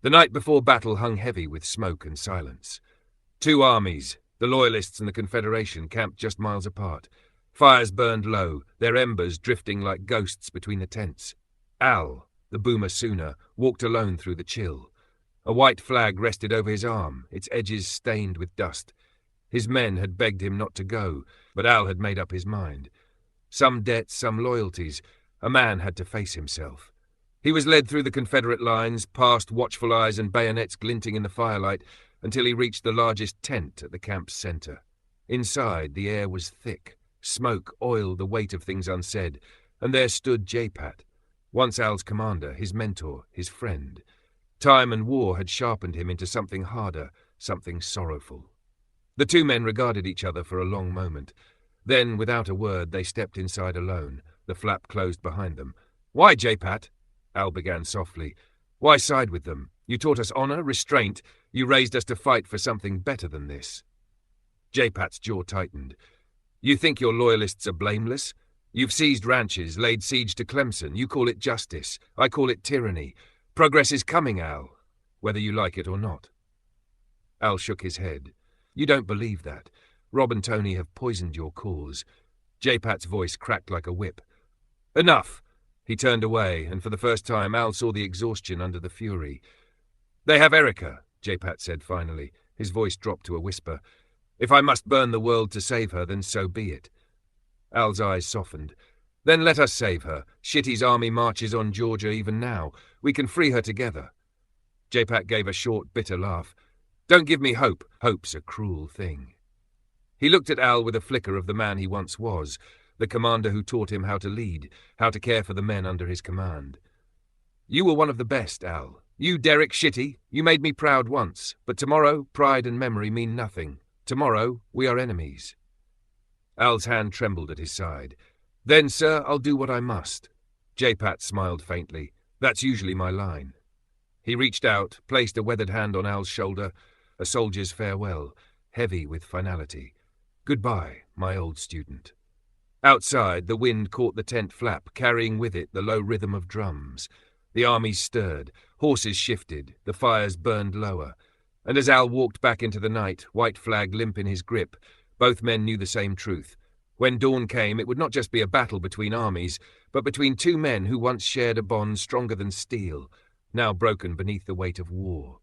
The night before battle hung heavy with smoke and silence. Two armies, the Loyalists and the Confederation, camped just miles apart. Fires burned low, their embers drifting like ghosts between the tents. Al, the boomer sooner, walked alone through the chill. A white flag rested over his arm, its edges stained with dust. His men had begged him not to go, but Al had made up his mind. Some debts, some loyalties. A man had to face himself. He was led through the Confederate lines, past watchful eyes and bayonets glinting in the firelight, until he reached the largest tent at the camp's center. Inside, the air was thick. Smoke oiled the weight of things unsaid, and there stood Jpatt, once Al's commander, his mentor, his friend. Time and war had sharpened him into something harder, something sorrowful. The two men regarded each other for a long moment. Then, without a word, they stepped inside alone, the flap closed behind them. "Why, Jpatt?" Al began softly. "Why side with them? You taught us honor, restraint. You raised us to fight for something better than this." Jpatt's jaw tightened. "You think your loyalists are blameless? You've seized ranches, laid siege to Clemson. You call it justice. I call it tyranny. Progress is coming, Al, whether you like it or not." Al shook his head. "You don't believe that. Rob and Tony have poisoned your cause." Jpatt's voice cracked like a whip. "Enough!" He turned away, and for the first time Al saw the exhaustion under the fury. "They have Erica," Jpatt said finally. His voice dropped to a whisper. "If I must burn the world to save her, then so be it." Al's eyes softened. "Then let us save her. Shitty's army marches on Georgia even now. We can free her together." Jpatt gave a short, bitter laugh. "Don't give me hope. Hope's a cruel thing." He looked at Al with a flicker of the man he once was, the commander who taught him how to lead, how to care for the men under his command. "You were one of the best, Al. You, Derek Shitty, you made me proud once, but tomorrow, pride and memory mean nothing. Tomorrow, we are enemies." Al's hand trembled at his side. "Then, sir, I'll do what I must." Jpatt smiled faintly. "That's usually my line." He reached out, placed a weathered hand on Al's shoulder, a soldier's farewell, heavy with finality. "Goodbye, my old student." Outside, the wind caught the tent flap, carrying with it the low rhythm of drums. The armies stirred, horses shifted, the fires burned lower. And as Al walked back into the night, white flag limp in his grip, both men knew the same truth. When dawn came, it would not just be a battle between armies, but between two men who once shared a bond stronger than steel, now broken beneath the weight of war.